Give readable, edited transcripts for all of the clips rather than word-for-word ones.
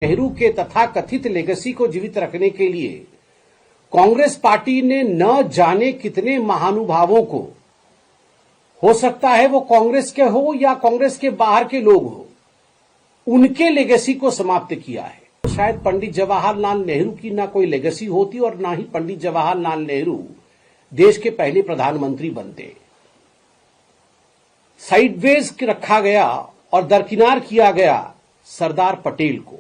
नेहरू के तथाकथित लेगेसी को जीवित रखने के लिए कांग्रेस पार्टी ने न जाने कितने महानुभावों को, हो सकता है वो कांग्रेस के हो या कांग्रेस के बाहर के लोग हो, उनके लेगेसी को समाप्त किया है। शायद पंडित जवाहरलाल नेहरू की ना कोई लेगेसी होती और ना ही पंडित जवाहरलाल नेहरू देश के पहले प्रधानमंत्री बनते। साइडवेज रखा गया और दरकिनार किया गया सरदार पटेल को।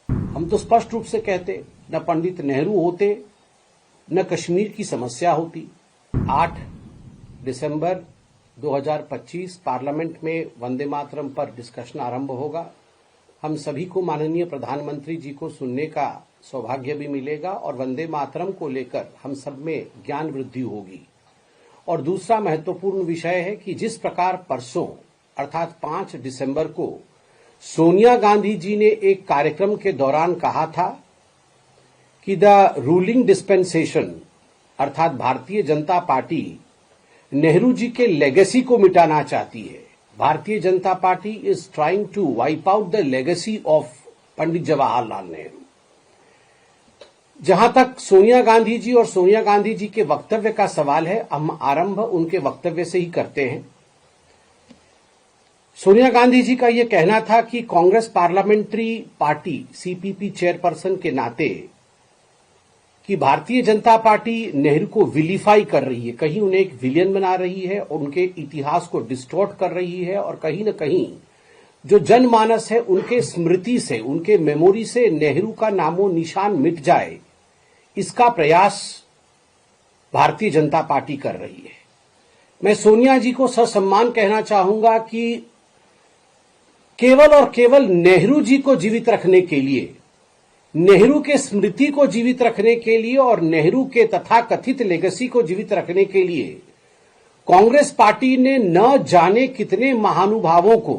हम तो स्पष्ट रूप से कहते, न पंडित नेहरू होते, न कश्मीर की समस्या होती। 8 दिसंबर 2025 पार्लियामेंट में वंदे मातरम पर डिस्कशन आरंभ होगा। हम सभी को माननीय प्रधानमंत्री जी को सुनने का सौभाग्य भी मिलेगा और वंदे मातरम को लेकर हम सब में ज्ञान वृद्धि होगी। और दूसरा महत्वपूर्ण विषय है कि जिस प्रकार परसों अर्थात 5 दिसंबर को सोनिया गांधी जी ने एक कार्यक्रम के दौरान कहा था कि द रूलिंग डिस्पेंसेशन अर्थात भारतीय जनता पार्टी नेहरू जी के लेगेसी को मिटाना चाहती है। Bharatiya Janata party is trying to wipe out the legacy of Pandit Jawaharlal Nehru. जहां तक सोनिया गांधी जी और सोनिया गांधी जी के वक्तव्य का सवाल है, हम आरंभ उनके वक्तव्य से ही करते हैं। सोनिया गांधी जी का यह कहना था कि Congress parliamentary party CPP chairperson के नाते कि भारतीय जनता पार्टी नेहरू को विलीफाई कर रही है, कहीं उन्हें एक विलियन बना रही है, उनके इतिहास को डिस्टॉर्ट कर रही है और कहीं न कहीं जो जनमानस है उनके स्मृति से, उनके मेमोरी से नेहरू का नामो निशान मिट जाए, इसका प्रयास भारतीय जनता पार्टी कर रही है। मैं सोनिया जी को ससम्मान कहना चाहूंगा कि केवल और केवल नेहरू जी को जीवित रखने के लिए, नेहरू के स्मृति को जीवित रखने के लिए और नेहरू के तथाकथित लेगेसी को जीवित रखने के लिए कांग्रेस पार्टी ने न जाने कितने महानुभावों को,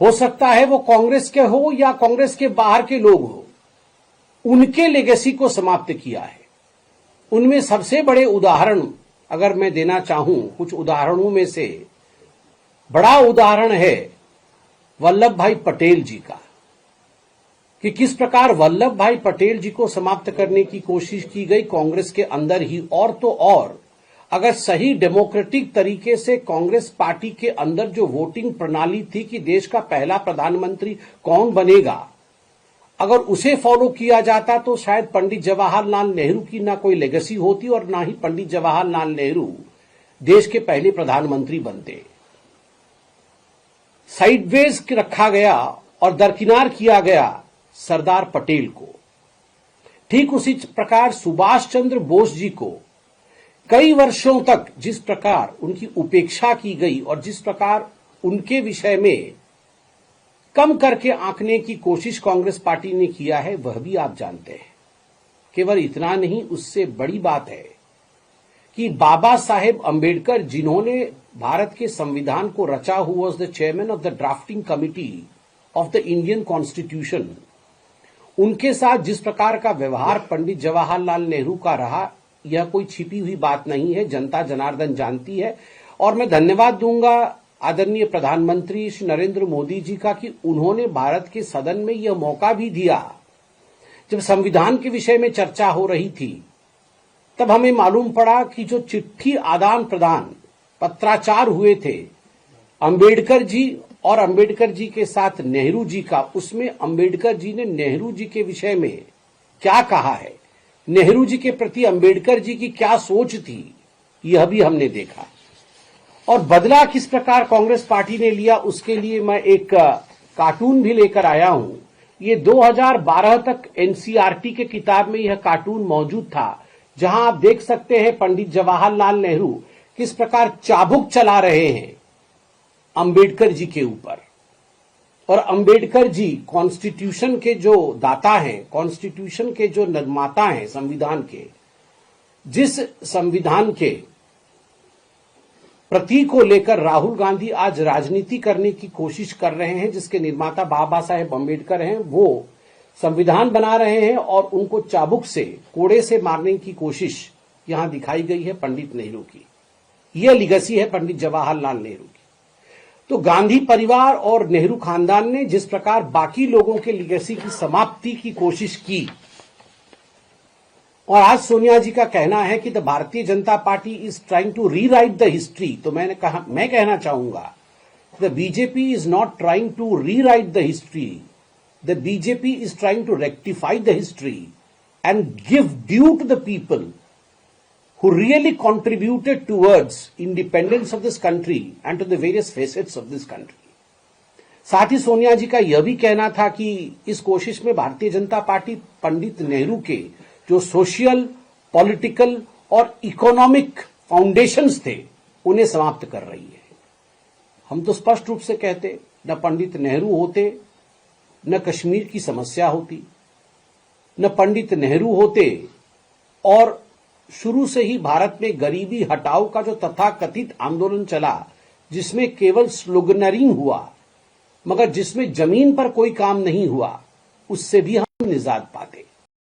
हो सकता है वो कांग्रेस के हो या कांग्रेस के बाहर के लोग हो, उनके लेगेसी को समाप्त किया है। उनमें सबसे बड़े उदाहरण अगर मैं देना चाहूं, कुछ उदाहरणों में से बड़ा उदाहरण है वल्लभ भाई पटेल जी का, कि किस प्रकार वल्लभ भाई पटेल जी को समाप्त करने की कोशिश की गई कांग्रेस के अंदर ही। और तो और अगर सही डेमोक्रेटिक तरीके से कांग्रेस पार्टी के अंदर जो वोटिंग प्रणाली थी कि देश का पहला प्रधानमंत्री कौन बनेगा, अगर उसे फॉलो किया जाता तो शायद पंडित जवाहरलाल नेहरू की ना कोई लेगेसी होती और ना ही पंडित जवाहरलाल नेहरू देश के पहले प्रधानमंत्री बनते। साइडवेज रखा गया और दरकिनार किया गया सरदार पटेल को। ठीक उसी प्रकार सुभाष चंद्र बोस जी को कई वर्षों तक जिस प्रकार उनकी उपेक्षा की गई और जिस प्रकार उनके विषय में कम करके आंकने की कोशिश कांग्रेस पार्टी ने किया है, वह भी आप जानते हैं। केवल इतना नहीं, उससे बड़ी बात है कि बाबा साहेब अंबेडकर जिन्होंने भारत के संविधान को रचा, who was the chairman of the drafting committee of the Indian constitution, उनके साथ जिस प्रकार का व्यवहार पंडित जवाहरलाल नेहरू का रहा, यह कोई छिपी हुई बात नहीं है, जनता जनार्दन जानती है। और मैं धन्यवाद दूंगा आदरणीय प्रधानमंत्री श्री नरेंद्र मोदी जी का कि उन्होंने भारत के सदन में यह मौका भी दिया। जब संविधान के विषय में चर्चा हो रही थी तब हमें मालूम पड़ा कि जो चिट्ठी आदान प्रदान, पत्राचार हुए थे अंबेडकर जी और अंबेडकर जी के साथ नेहरू जी का, उसमें अंबेडकर जी ने नेहरू जी के विषय में क्या कहा है, नेहरू जी के प्रति अंबेडकर जी की क्या सोच थी, यह भी हमने देखा। और बदला किस प्रकार कांग्रेस पार्टी ने लिया, उसके लिए मैं एक कार्टून भी लेकर आया हूं। ये 2012 तक एनसीईआरटी के किताब में यह कार्टून मौजूद था, जहां आप देख सकते हैं पंडित जवाहरलाल नेहरू किस प्रकार चाबुक चला रहे हैं अंबेडकर जी के ऊपर। और अंबेडकर जी कॉन्स्टिट्यूशन के जो दाता हैं, कॉन्स्टिट्यूशन के जो निर्माता हैं संविधान के, जिस संविधान के प्रतीक को लेकर राहुल गांधी आज राजनीति करने की कोशिश कर रहे हैं, जिसके निर्माता बाबा साहेब अंबेडकर हैं, वो संविधान बना रहे हैं और उनको चाबुक से, कोड़े से मारने की कोशिश यहां दिखाई गई है पंडित नेहरू की। यह लेगेसी है पंडित जवाहरलाल नेहरू की। तो गांधी परिवार और नेहरू खानदान ने जिस प्रकार बाकी लोगों के लीगेसी की समाप्ति की कोशिश की, और आज सोनिया जी का कहना है कि the Bharatiya Janata party is trying to rewrite the history, तो मैं कहना चाहूंगा the BJP is not trying to rewrite the history, the BJP is trying to rectify the history and give due to the people who really contributed towards independence of this country and to the various facets of this country. साथ ही सोनिया जी का यह भी कहना था कि इस कोशिश में भारतीय जनता पार्टी पंडित नेहरू के जो सोशल, पॉलिटिकल और इकोनॉमिक फाउंडेशंस थे उन्हें समाप्त कर रही है। हम तो स्पष्ट रूप से कहते, न पंडित नेहरू होते, न कश्मीर की समस्या होती, न पंडित नेहरू होते, और शुरू से ही भारत में गरीबी हटाओ का जो तथाकथित आंदोलन चला, जिसमें केवल स्लोगनरिंग हुआ मगर जिसमें जमीन पर कोई काम नहीं हुआ, उससे भी हम निजात पाते।